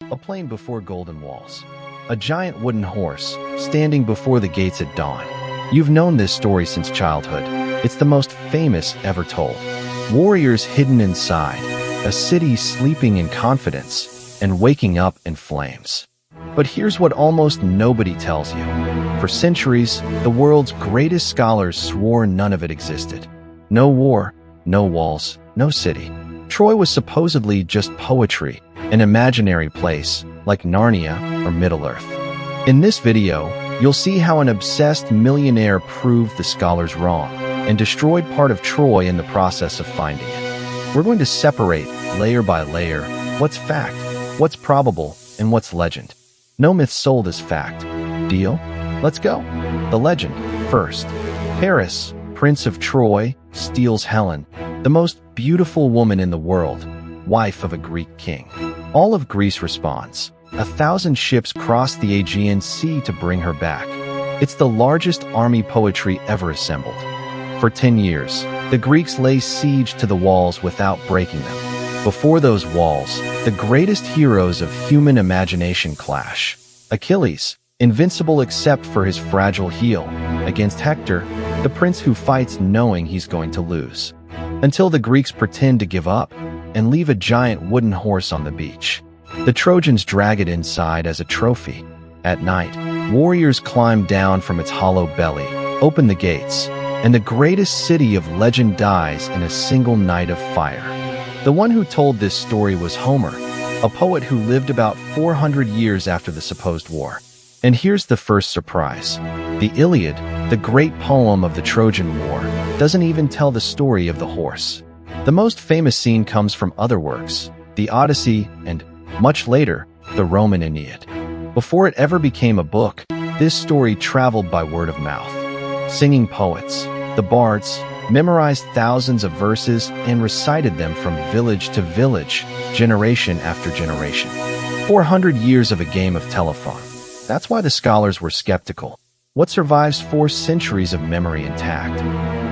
A plain before golden walls. A giant wooden horse, standing before the gates at dawn. You've known this story since childhood. It's the most famous ever told. Warriors hidden inside, a city sleeping in confidence, and waking up in flames. But here's what almost nobody tells you. For centuries, the world's greatest scholars swore none of it existed. No war, no walls, no city. Troy was supposedly just poetry, an imaginary place, like Narnia or Middle-earth. In this video, you'll see how an obsessed millionaire proved the scholars wrong and destroyed part of Troy in the process of finding it. We're going to separate, layer by layer, what's fact, what's probable, and what's legend. No myth sold as fact. Deal? Let's go. The legend, first. Paris, Prince of Troy, steals Helen, the most beautiful woman in the world, wife of a Greek king. All of Greece responds. 1,000 ships cross the Aegean Sea to bring her back. It's the largest army poetry ever assembled. For 10 years, the Greeks lay siege to the walls without breaking them. Before those walls, the greatest heroes of human imagination clash. Achilles, invincible except for his fragile heel, against Hector, the prince who fights knowing he's going to lose. Until the Greeks pretend to give up and leave a giant wooden horse on the beach. The Trojans drag it inside as a trophy. At night, warriors climb down from its hollow belly, open the gates, and the greatest city of legend dies in a single night of fire. The one who told this story was Homer, a poet who lived about 400 years after the supposed war. And here's the first surprise. The Iliad, the great poem of the Trojan War, doesn't even tell the story of the horse. The most famous scene comes from other works, the Odyssey and, much later, the Roman Iliad. Before it ever became a book, this story traveled by word of mouth. Singing poets, the bards, memorized thousands of verses and recited them from village to village, generation after generation. 400 years of a game of telephone. That's why the scholars were skeptical. What survives 4 centuries of memory intact?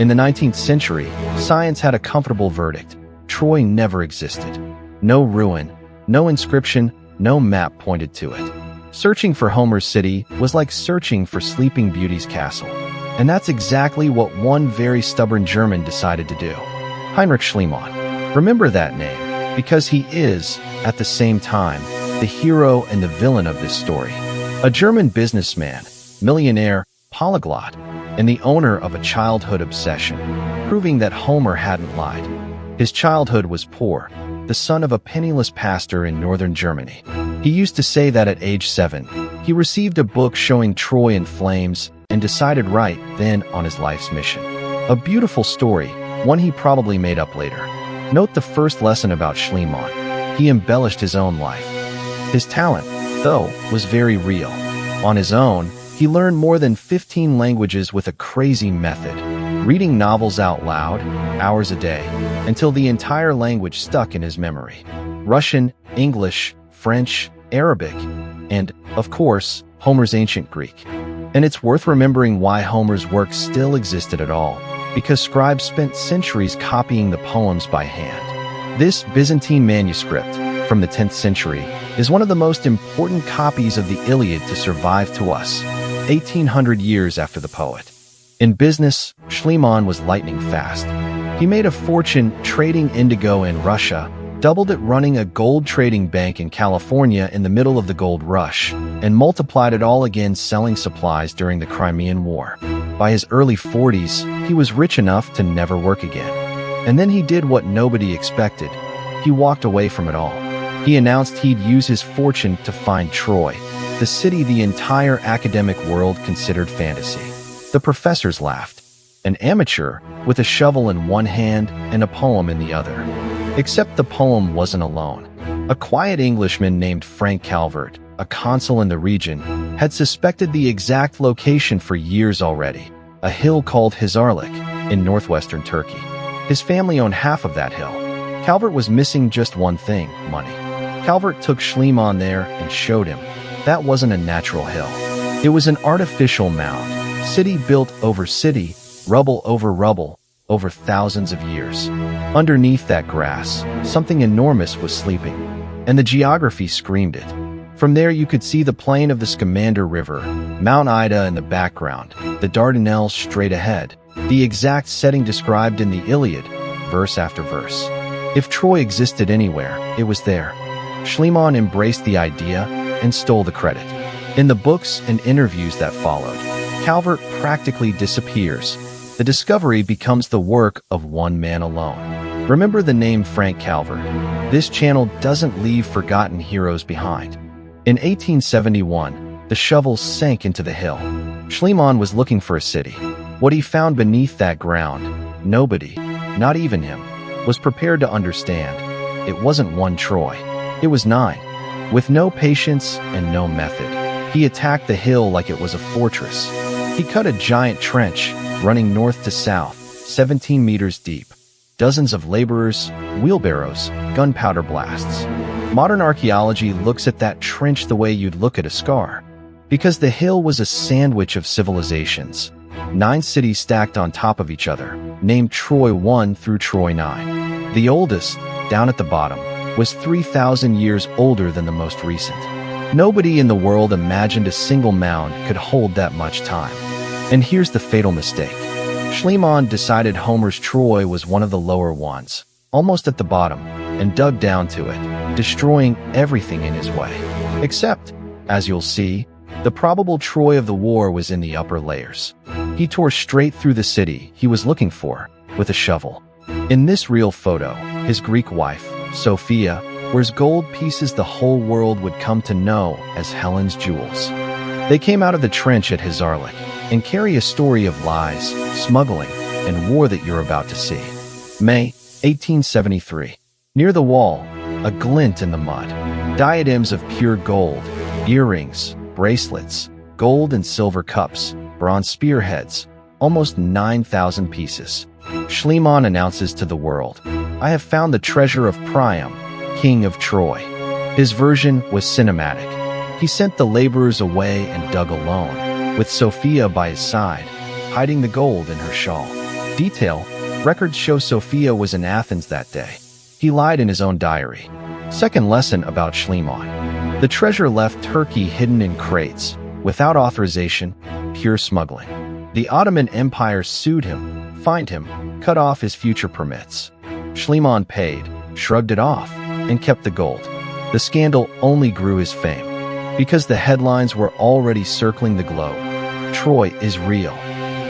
In the 19th century, science had a comfortable verdict. Troy never existed. No ruin, no inscription, no map pointed to it. Searching for Homer's city was like searching for Sleeping Beauty's castle. And that's exactly what one very stubborn German decided to do. Heinrich Schliemann. Remember that name, because he is, at the same time, the hero and the villain of this story. A German businessman, millionaire, polyglot, and the owner of a childhood obsession, proving that Homer hadn't lied. His childhood was poor, the son of a penniless pastor in northern Germany. He used to say that at age 7, he received a book showing Troy in flames and decided right then on his life's mission. A beautiful story, one he probably made up later. Note the first lesson about Schliemann. He embellished his own life. His talent, though, was very real. On his own, he learned more than 15 languages with a crazy method, reading novels out loud, hours a day, until the entire language stuck in his memory. Russian, English, French, Arabic, and, of course, Homer's ancient Greek. And it's worth remembering why Homer's work still existed at all, because scribes spent centuries copying the poems by hand. This Byzantine manuscript, from the 10th century, is one of the most important copies of the Iliad to survive to us, 1,800 years after the poet. In business, Schliemann was lightning fast. He made a fortune trading indigo in Russia, doubled it running a gold trading bank in California in the middle of the gold rush, and multiplied it all again selling supplies during the Crimean War. By his early 40s, he was rich enough to never work again. And then he did what nobody expected. He walked away from it all. He announced he'd use his fortune to find Troy, the city the entire academic world considered fantasy. The professors laughed. An amateur, with a shovel in one hand and a poem in the other. Except the poem wasn't alone. A quiet Englishman named Frank Calvert, a consul in the region, had suspected the exact location for years already, a hill called Hizarlik in northwestern Turkey. His family owned half of that hill. Calvert was missing just one thing, money. Calvert took Schliemann there and showed him. That wasn't a natural hill. It was an artificial mound, city built over city, rubble over thousands of years. Underneath that grass, something enormous was sleeping, and the geography screamed it. From there you could see the plain of the Scamander River, Mount Ida in the background, the Dardanelles straight ahead, the exact setting described in the Iliad, verse after verse. If Troy existed anywhere, it was there. Schliemann embraced the idea and stole the credit. In the books and interviews that followed, Calvert practically disappears. The discovery becomes the work of one man alone. Remember the name Frank Calvert. This channel doesn't leave forgotten heroes behind. In 1871, the shovels sank into the hill. Schliemann was looking for a city. What he found beneath that ground, nobody, not even him, was prepared to understand. It wasn't one Troy. It was 9. With no patience and no method, he attacked the hill like it was a fortress. He cut a giant trench, running north to south, 17 meters deep. Dozens of laborers, wheelbarrows, gunpowder blasts. Modern archaeology looks at that trench the way you'd look at a scar. Because the hill was a sandwich of civilizations. 9 cities stacked on top of each other, named Troy 1 through Troy 9. The oldest, down at the bottom, was 3,000 years older than the most recent. Nobody in the world imagined a single mound could hold that much time. And here's the fatal mistake. Schliemann decided Homer's Troy was one of the lower ones, almost at the bottom, and dug down to it, destroying everything in his way. Except, as you'll see, the probable Troy of the war was in the upper layers. He tore straight through the city he was looking for, with a shovel. In this real photo, his Greek wife, Sophia, wears gold pieces the whole world would come to know as Helen's jewels. They came out of the trench at Hizarlik and carry a story of lies, smuggling, and war that you're about to see. May 1873. Near the wall, a glint in the mud. Diadems of pure gold, earrings, bracelets, gold and silver cups, bronze spearheads, almost 9,000 pieces. Schliemann announces to the world, "I have found the treasure of Priam, king of Troy." His version was cinematic. He sent the laborers away and dug alone, with Sophia by his side, hiding the gold in her shawl. Detail: records show Sophia was in Athens that day. He lied in his own diary. Second lesson about Schliemann. The treasure left Turkey hidden in crates, without authorization, pure smuggling. The Ottoman Empire sued him, fined him, cut off his future permits. Schliemann paid, shrugged it off, and kept the gold. The scandal only grew his fame, because the headlines were already circling the globe. Troy is real.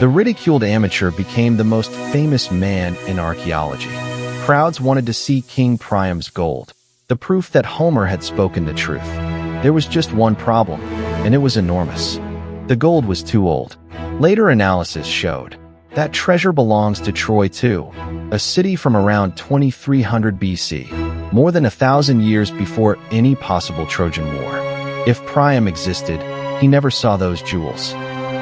The ridiculed amateur became the most famous man in archaeology. Crowds wanted to see King Priam's gold, the proof that Homer had spoken the truth. There was just one problem, and it was enormous. The gold was too old. Later analysis showed that treasure belongs to Troy too, a city from around 2300 BC, more than 1,000 years before any possible Trojan War. If Priam existed, he never saw those jewels.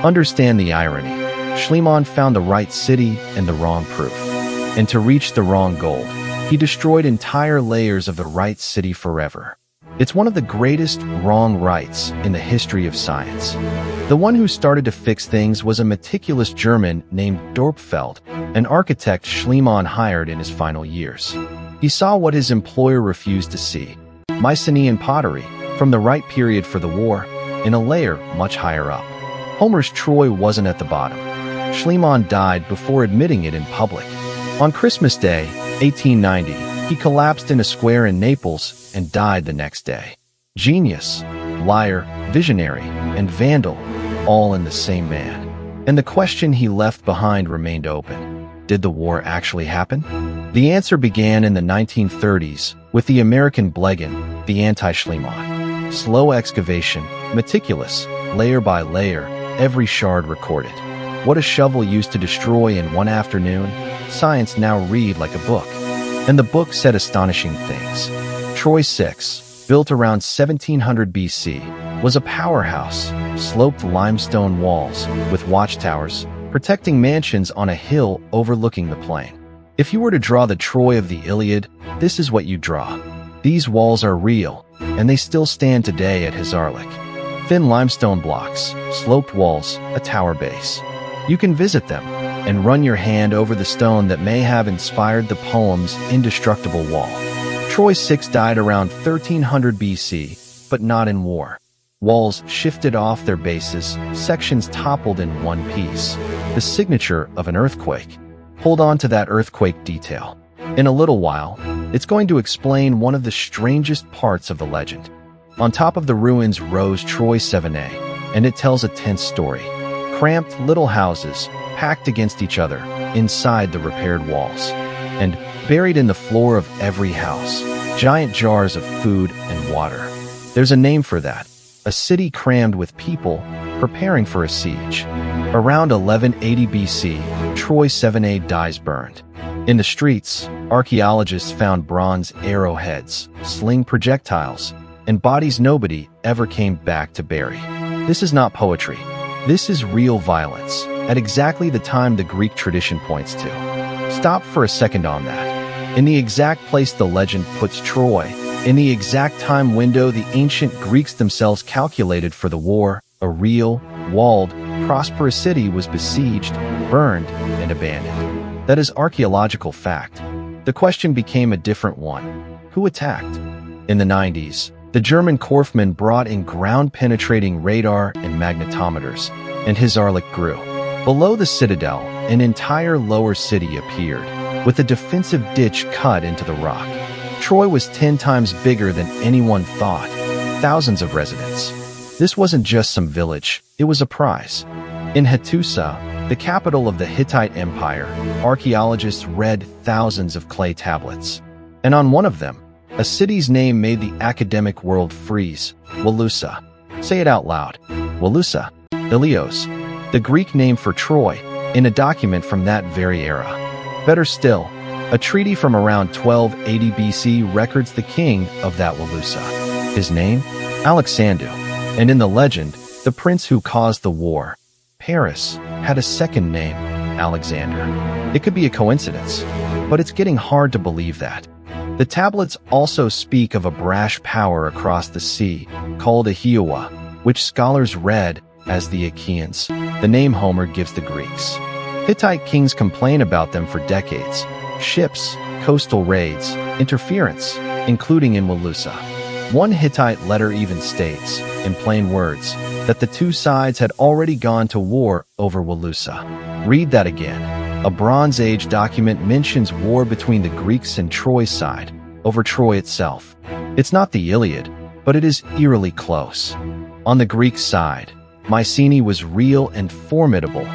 Understand the irony. Schliemann found the right city and the wrong proof. And to reach the wrong gold, he destroyed entire layers of the right city forever. It's one of the greatest wrong rights in the history of science. The one who started to fix things was a meticulous German named Dorpfeld, an architect Schliemann hired in his final years. He saw what his employer refused to see: Mycenaean pottery, from the right period for the war, in a layer much higher up. Homer's Troy wasn't at the bottom. Schliemann died before admitting it in public. On Christmas Day, 1890, he collapsed in a square in Naples and died the next day. Genius, liar, visionary, and vandal, all in the same man. And the question he left behind remained open. Did the war actually happen? The answer began in the 1930s with the American Blegen, the anti-Schliemann. Slow excavation, meticulous, layer by layer, every shard recorded. What a shovel used to destroy in one afternoon, science now read like a book. And the book said astonishing things. Troy 6, built around 1700 BC, was a powerhouse, sloped limestone walls with watchtowers, protecting mansions on a hill overlooking the plain. If you were to draw the Troy of the Iliad, this is what you'd draw. These walls are real, and they still stand today at Hizarlik. Thin limestone blocks, sloped walls, a tower base. You can visit them and run your hand over the stone that may have inspired the poem's indestructible wall. Troy 6 died around 1300 BC, but not in war. Walls shifted off their bases, sections toppled in one piece. The signature of an earthquake. Hold on to that earthquake detail. In a little while, it's going to explain one of the strangest parts of the legend. On top of the ruins rose Troy 7a, and it tells a tense story. Cramped little houses, packed against each other, inside the repaired walls. And buried in the floor of every house, giant jars of food and water. There's a name for that. A city crammed with people, preparing for a siege. Around 1180 BC, Troy 7a dies burned. In the streets, archaeologists found bronze arrowheads, sling projectiles, and bodies nobody ever came back to bury. This is not poetry. This is real violence, at exactly the time the Greek tradition points to. Stop for a second on that. In the exact place the legend puts Troy, in the exact time window the ancient Greeks themselves calculated for the war, a real, walled, prosperous city was besieged, burned, and abandoned. That is archaeological fact. The question became a different one. Who attacked? In the 90s, the German Kaufmann brought in ground-penetrating radar and magnetometers, and his Arlick grew. Below the citadel, an entire lower city appeared, with a defensive ditch cut into the rock. Troy was 10 times bigger than anyone thought. Thousands of residents. This wasn't just some village, it was a prize. In Hattusa, the capital of the Hittite Empire, archaeologists read thousands of clay tablets. And on one of them, a city's name made the academic world freeze. Walusa. Say it out loud. Walusa. Ilios. The Greek name for Troy, in a document from that very era. Better still, a treaty from around 1280 BC records the king of that Walusa. His name? Alexander. And in the legend, the prince who caused the war, Paris, had a second name, Alexander. It could be a coincidence, but it's getting hard to believe that. The tablets also speak of a brash power across the sea, called Ahioa, which scholars read as the Achaeans, the name Homer gives the Greeks. Hittite kings complain about them for decades. Ships, coastal raids, interference, including in Walusa. One Hittite letter even states, in plain words, that the two sides had already gone to war over Walusa. Read that again. A Bronze Age document mentions war between the Greeks and Troy's side, over Troy itself. It's not the Iliad, but it is eerily close. On the Greek side, Mycenae was real and formidable.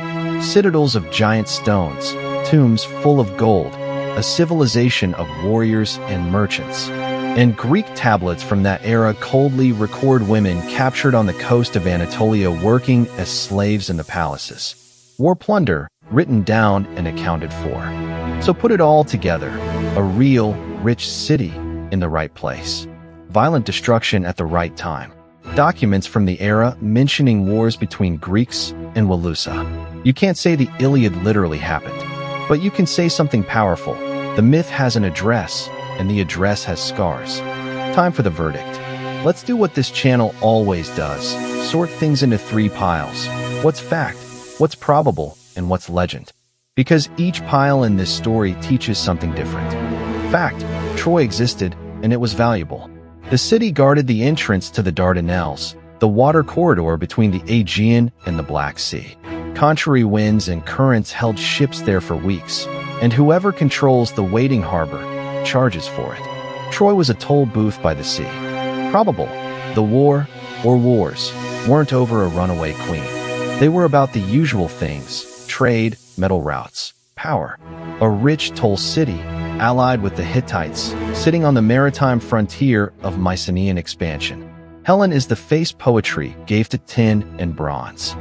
Citadels of giant stones, tombs full of gold, a civilization of warriors and merchants. And Greek tablets from that era coldly record women captured on the coast of Anatolia working as slaves in the palaces. War plunder, written down and accounted for. So put it all together, a real, rich city in the right place. Violent destruction at the right time. Documents from the era mentioning wars between Greeks and Walusa. You can't say the Iliad literally happened, but you can say something powerful. The myth has an address, and the address has scars. Time for the verdict. Let's do what this channel always does. Sort things into 3 piles. What's fact, what's probable, and what's legend. Because each pile in this story teaches something different. Fact, Troy existed, and it was valuable. The city guarded the entrance to the Dardanelles, the water corridor between the Aegean and the Black Sea. Contrary winds and currents held ships there for weeks, and whoever controls the waiting harbor charges for it. Troy was a toll booth by the sea. Probable, the war, or wars, weren't over a runaway queen. They were about the usual things: trade, metal routes, power. A rich toll city, allied with the Hittites, sitting on the maritime frontier of Mycenaean expansion. Helen is the face poetry gave to tin and bronze.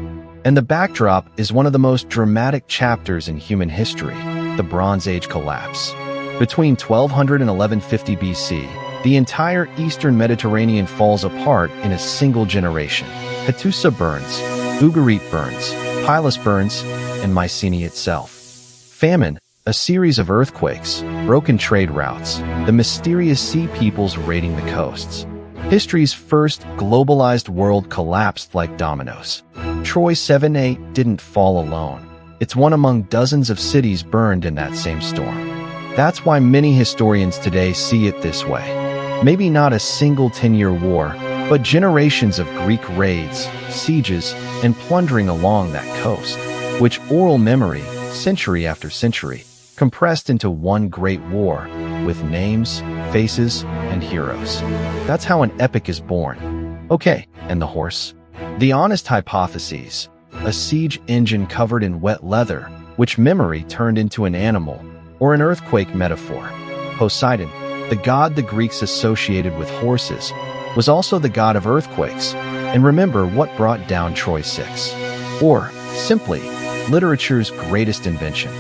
And the backdrop is one of the most dramatic chapters in human history, the Bronze Age collapse. Between 1200 and 1150 BC, the entire eastern Mediterranean falls apart in a single generation. Hattusa burns, Ugarit burns, Pylos burns, and Mycenae itself. Famine, a series of earthquakes, broken trade routes, the mysterious sea peoples raiding the coasts. History's first globalized world collapsed like dominoes. Troy 7a didn't fall alone. It's one among dozens of cities burned in that same storm. That's why many historians today see it this way. Maybe not a single 10-year war, but generations of Greek raids, sieges, and plundering along that coast, which oral memory, century after century, compressed into one great war, with names, faces, and heroes. That's how an epic is born. Okay, and the horse? The honest hypotheses: a siege engine covered in wet leather, which memory turned into an animal, or an earthquake metaphor. Poseidon, the god the Greeks associated with horses, was also the god of earthquakes, and remember what brought down Troy 6. Or, simply, literature's greatest invention.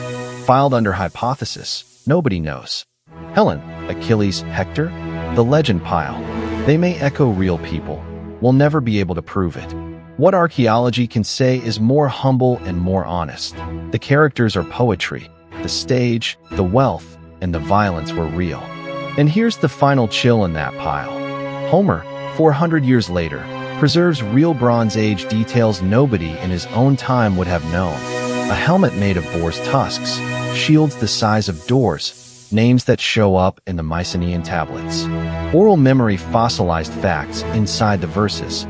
Filed under hypothesis, nobody knows. Helen, Achilles, Hector, the legend pile. They may echo real people. We'll never be able to prove it. What archaeology can say is more humble and more honest. The characters are poetry. The stage, the wealth, and the violence were real. And here's the final chill in that pile. Homer, 400 years later, preserves real Bronze Age details nobody in his own time would have known. A helmet made of boar's tusks, shields the size of doors, names that show up in the Mycenaean tablets. Oral memory fossilized facts inside the verses.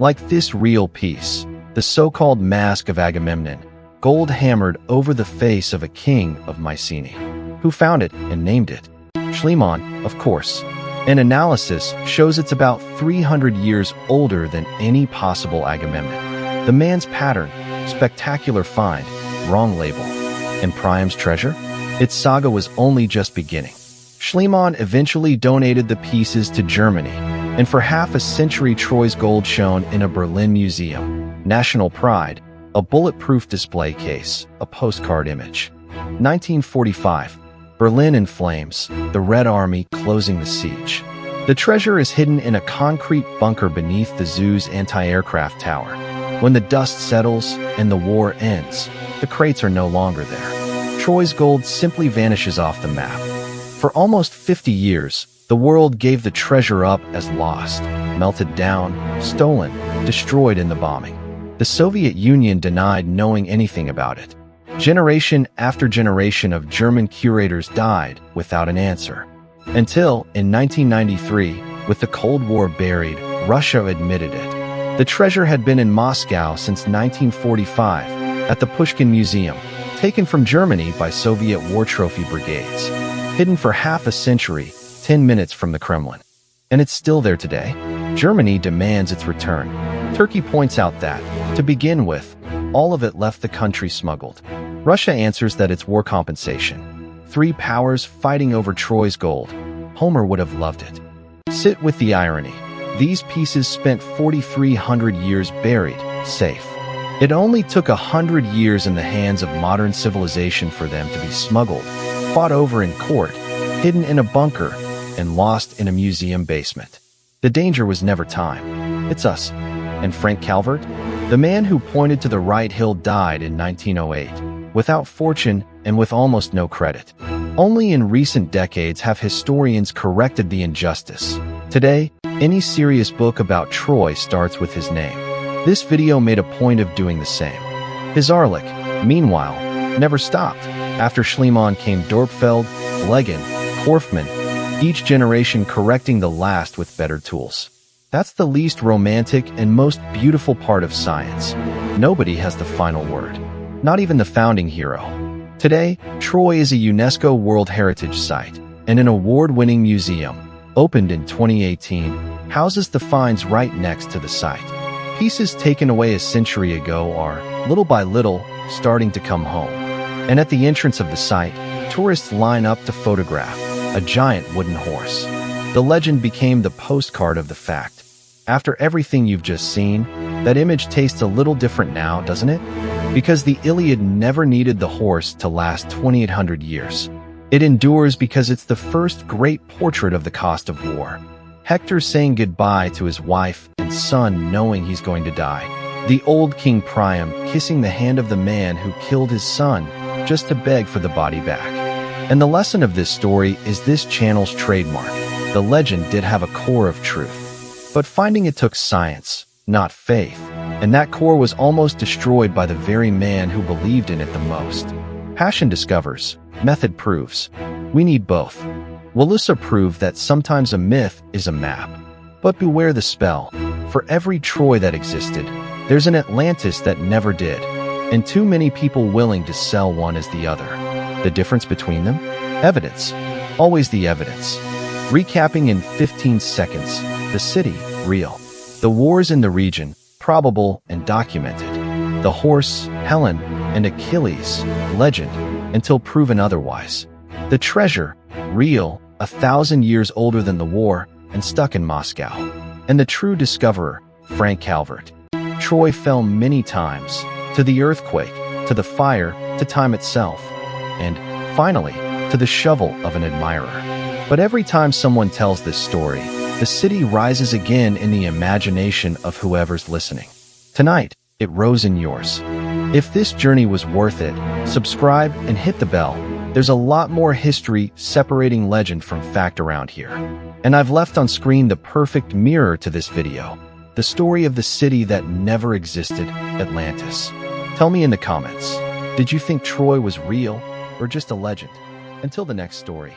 Like this real piece, the so-called Mask of Agamemnon, gold hammered over the face of a king of Mycenae. Who found it and named it? Schliemann, of course. An analysis shows it's about 300 years older than any possible Agamemnon. The man's pattern, spectacular find, wrong label. And Priam's treasure? Its saga was only just beginning. Schliemann eventually donated the pieces to Germany, and for half a century Troy's gold shone in a Berlin museum. National pride, a bulletproof display case, a postcard image. 1945. Berlin in flames, the Red Army closing the siege. The treasure is hidden in a concrete bunker beneath the zoo's anti-aircraft tower. When the dust settles and the war ends, the crates are no longer there. Troy's gold simply vanishes off the map. For almost 50 years, the world gave the treasure up as lost, melted down, stolen, destroyed in the bombing. The Soviet Union denied knowing anything about it. Generation after generation of German curators died without an answer. Until, in 1993, with the Cold War buried, Russia admitted it. The treasure had been in Moscow since 1945, at the Pushkin Museum, taken from Germany by Soviet war trophy brigades. Hidden for half a century, 10 minutes from the Kremlin. And it's still there today. Germany demands its return. Turkey points out that, to begin with, all of it left the country smuggled. Russia answers that it's war compensation. Three powers fighting over Troy's gold. Homer would have loved it. Sit with the irony. These pieces spent 4,300 years buried, safe. It only took 100 years in the hands of modern civilization for them to be smuggled, fought over in court, hidden in a bunker, and lost in a museum basement. The danger was never time. It's us. And Frank Calvert? The man who pointed to the right hill died in 1908, without fortune and with almost no credit. Only in recent decades have historians corrected the injustice. Today, any serious book about Troy starts with his name. This video made a point of doing the same. Hisarlik, meanwhile, never stopped. After Schliemann came Dorpfeld, Leggen, Korfmann, each generation correcting the last with better tools. That's the least romantic and most beautiful part of science. Nobody has the final word. Not even the founding hero. Today, Troy is a UNESCO World Heritage Site, and an award-winning museum, opened in 2018, houses the finds right next to the site. Pieces taken away a century ago are, little by little, starting to come home. And at the entrance of the site, tourists line up to photograph a giant wooden horse. The legend became the postcard of the fact. After everything you've just seen, that image tastes a little different now, doesn't it? Because the Iliad never needed the horse to last 2,800 years. It endures because it's the first great portrait of the cost of war. Hector saying goodbye to his wife and son knowing he's going to die. The old King Priam kissing the hand of the man who killed his son just to beg for the body back. And the lesson of this story is this channel's trademark. The legend did have a core of truth. But finding it took science, not faith. And that core was almost destroyed by the very man who believed in it the most. Passion discovers, method proves. We need both. Walusa proved that sometimes a myth is a map. But beware the spell. For every Troy that existed, there's an Atlantis that never did, and too many people willing to sell one as the other. The difference between them? Evidence. Always the evidence. Recapping in 15 seconds. The city, real. The wars in the region, probable and documented. The horse, Helen, and Achilles, legend, until proven otherwise. The treasure, real, 1,000 years older than the war, and stuck in Moscow. And the true discoverer, Frank Calvert. Troy fell many times, to the earthquake, to the fire, to time itself, and, finally, to the shovel of an admirer. But every time someone tells this story, the city rises again in the imagination of whoever's listening. Tonight, it rose in yours. If this journey was worth it, subscribe and hit the bell. There's a lot more history separating legend from fact around here. And I've left on screen the perfect mirror to this video. The story of the city that never existed, Atlantis. Tell me in the comments, did you think Troy was real or just a legend? Until the next story.